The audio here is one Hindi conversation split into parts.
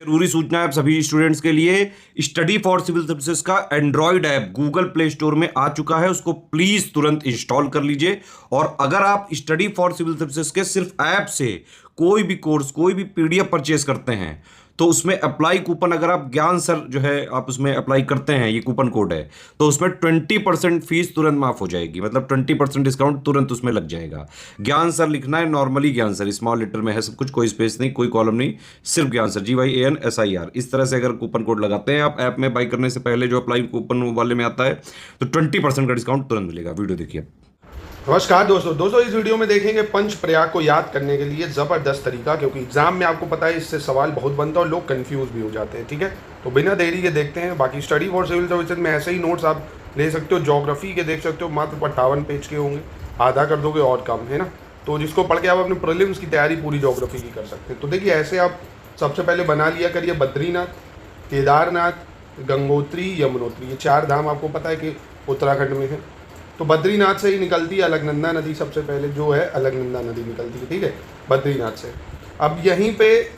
जरूरी सूचना है आप सभी स्टूडेंट्स के लिए। स्टडी फॉर सिविल सर्विसेज का Android app Google play store में आ चुका है, उसको प्लीज तुरंत इंस्टॉल कर लीजिए। और अगर आप स्टडी फॉर सिविल सर्विसेज के सिर्फ ऐप से कोई भी कोर्स, कोई भी पीडीएफ परचेज करते हैं तो उसमें अप्लाई कूपन, अगर आप ज्ञान सर जो है आप उसमें अप्लाई करते हैं, ये कूपन कोड है, तो उसमें 20% फीस तुरंत माफ हो जाएगी। मतलब 20% डिस्काउंट तुरंत उसमें लग जाएगा। ज्ञान सर लिखना है, नॉर्मली ज्ञान सर स्मॉल लेटर में है सब कुछ, कोई स्पेस नहीं, कोई कॉलम नहीं, सिर्फ ज्ञान सर, GYANSIR। इस तरह से अगर कूपन कोड लगाते हैं आप ऐप में बाई करने से पहले, जो अप्लाई कूपन वाले में आता है, तो 20% का डिस्काउंट तुरंत मिलेगा। वीडियो देखिए। नमस्कार दोस्तों इस वीडियो में देखेंगे पंच प्रयाग को याद करने के लिए ज़बरदस्त तरीका, क्योंकि एग्जाम में आपको पता है इससे सवाल बहुत बनता है और लोग कंफ्यूज भी हो जाते हैं। ठीक है, तो बिना देरी के देखते हैं। बाकी स्टडी फॉर सिविल सर्विसेज में ऐसे ही नोट्स आप ले सकते हो, ज्योग्राफी के देख सकते हो, मात्र 58 पेज के होंगे, आधा कर दोगे और कम है ना। तो जिसको पढ़ के आप अपने प्रीलिम्स की तैयारी पूरी ज्योग्राफी की कर सकते हैं। तो देखिए, ऐसे आप सबसे पहले बना लिया करिए बद्रीनाथ, केदारनाथ, गंगोत्री, यमुनोत्री, ये 4 धाम आपको पता है कि उत्तराखंड में है। तो बद्रीनाथ से ही निकलती है अलकनंदा नदी, सबसे पहले जो है अलकनंदा नदी निकलती है। ठीक है, बद्रीनाथ से। अब यहीं पे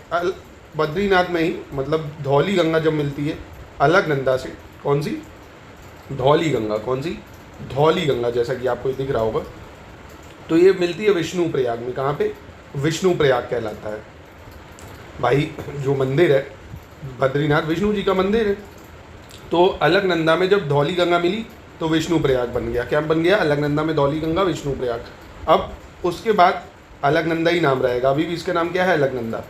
बद्रीनाथ में ही मतलब धौली गंगा जब मिलती है अलकनंदा से, कौन सी? धौली गंगा। कौन सी? धौली गंगा, जैसा कि आपको दिख रहा होगा। तो ये मिलती है विष्णु प्रयाग में। कहाँ पे? विष्णु प्रयाग कहलाता है भाई। जो मंदिर है बद्रीनाथ, विष्णु जी का मंदिर है। तो अलकनंदा में जब धौली गंगा मिली तो विष्णु प्रयाग बन गया। क्या बन गया? अलकनंदा में धौली गंगा, विष्णु प्रयाग। अब उसके बाद अलकनंदा ही नाम रहेगा, अभी भी इसका नाम क्या है? अलकनंदा।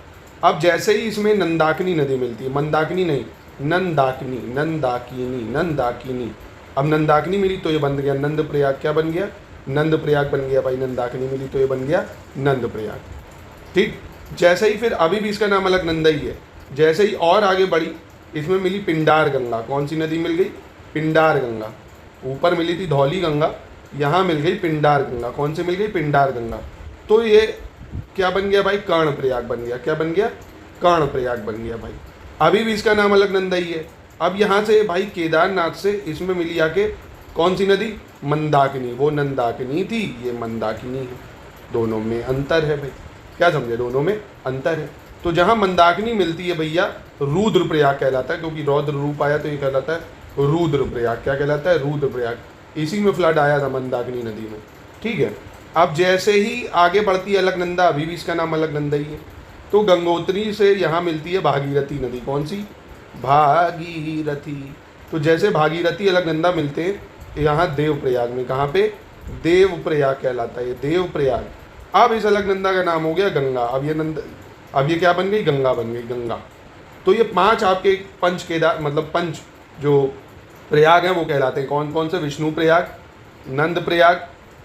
अब जैसे ही इसमें नंदाकिनी नदी मिलती है, मंदाकिनी नहीं, नंदाकिनी, नंदाकिनी, नंदाकिनी। अब नंदाकिनी मिली तो ये बन गया नंद प्रयाग। क्या बन गया? नंद प्रयाग बन गया भाई। नंदाकिनी मिली तो ये बन गया नंद प्रयाग। ठीक, जैसे ही फिर अभी भी इसका नाम अलकनंदा ही है। जैसे ही और आगे बढ़ी, इसमें मिली पिंडार गंगा। कौन सी नदी मिल गई? पिंडार गंगा। ऊपर मिली थी धौली गंगा, यहाँ मिल गई पिंडार गंगा। कौन सी मिल गई? पिंडार गंगा। तो ये क्या बन गया भाई? कर्ण प्रयाग बन गया। क्या बन गया? कर्ण प्रयाग बन गया भाई। अभी भी इसका नाम अलकनंदा ही है। अब यहाँ से भाई केदारनाथ से इसमें मिली आके कौन सी नदी? मंदाकिनी। वो नंदाकिनी थी, ये मंदाकिनी है। दोनों में अंतर है भाई। क्या समझे? दोनों में अंतर है। तो जहाँ मंदाकिनी मिलती है भैया, रुद्र प्रयाग कहलाता है, क्योंकि रौद्र रूप आया तो ये कहलाता है रुद्र प्रयाग। क्या कहलाता है? रुद्र प्रयाग। इसी में फ्लड आया था मंदाकिनी नदी में। ठीक है, अब जैसे ही आगे बढ़ती है अलकनंदा, अभी भी इसका नाम अलकनंदा ही है। तो गंगोत्री से यहाँ मिलती है भागीरथी नदी। कौन सी? भागीरथी। तो जैसे भागीरथी अलकनंदा मिलते हैं यहाँ देव प्रयाग में। कहाँ पे? देव प्रयाग कहलाता है, देव प्रयाग। अब इस अलकनंदा का नाम हो गया गंगा। अब ये क्या बन गई? गंगा बन गई, गंगा। तो ये 5 आपके पंच केदार मतलब पंच जो प्रयाग हैं वो कहलाते हैं। कौन कौन से? विष्णु प्रयाग, नंद प्रयाग,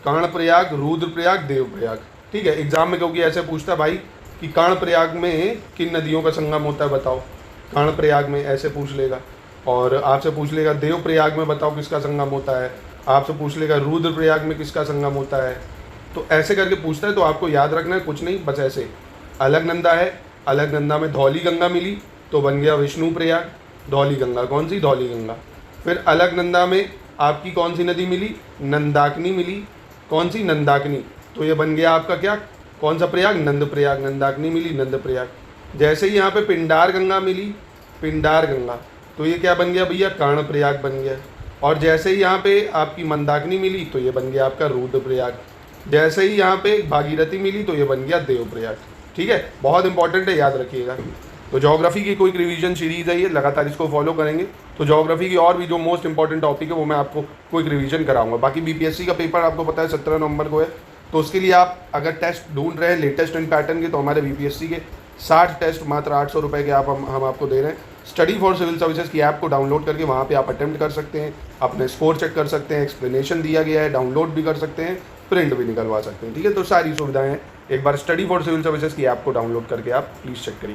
कर्ण प्रयाग, रुद्र प्रयाग, देव प्रयाग। ठीक है, एग्जाम में क्योंकि ऐसे पूछता है भाई कि कर्ण प्रयाग में किन नदियों का संगम होता है बताओ। कर्ण प्रयाग में ऐसे पूछ लेगा, और आपसे पूछ लेगा देव प्रयाग में बताओ किसका संगम होता है, आपसे पूछ लेगा रुद्र प्रयाग में किसका संगम होता है। तो ऐसे करके पूछता है। तो आपको याद रखना है कुछ नहीं, बस ऐसे अलकनंदा है, अलकनंदा में धौली गंगा मिली तो बन गया विष्णु प्रयाग। धौली गंगा, कौन सी? धौली गंगा। फिर अलकनंदा में आपकी कौन सी नदी मिली? नंदाकिनी मिली। कौन सी? नंदाकिनी। तो ये बन गया आपका क्या? कौन सा प्रयाग? नंद प्रयाग। नंदाकिनी मिली, नंद प्रयाग। जैसे ही यहाँ पे पिंडार गंगा मिली, पिंडार गंगा, तो ये क्या बन गया भैया? कर्ण प्रयाग बन गया। और जैसे ही यहाँ पे आपकी मंदाकिनी मिली तो ये बन गया आपका रुद्र प्रयाग। जैसे ही यहाँ पे भागीरथी मिली तो ये बन गया देव प्रयाग। ठीक है, बहुत इंपॉर्टेंट है, याद रखिएगा। तो ज्योग्राफी की कोई रिवीजन सीरीज है ये, लगातार इसको फॉलो करेंगे तो ज्योग्राफी की और भी जो मोस्ट इंपॉर्टेंट टॉपिक है वो मैं आपको क्विक रिवीजन कराऊंगा। बाकी बीपीएससी का पेपर आपको पता है 17 नवंबर को है। तो उसके लिए आप अगर टेस्ट ढूंढ रहे हैं लेटेस्ट एंड पैटर्न के, तो हमारे बीपीएससी के 60 टेस्ट मात्र 800 रुपये के हम आपको दे रहे हैं। स्टडी फॉर सिविल सर्विसेज की ऐप को डाउनलोड करके वहाँ पे आप अटेम्प्ट कर सकते हैं, अपने स्कोर चेक कर सकते हैं, एक्सप्लेनेशन दिया गया है, डाउनलोड भी कर सकते हैं, प्रिंट भी निकलवा सकते हैं। ठीक है, तो सारी सुविधाएं हैं। एक बार स्टडी फॉर सिविल सर्विसेज की ऐप को डाउनलोड करके आप प्लीज़ चेक करिए।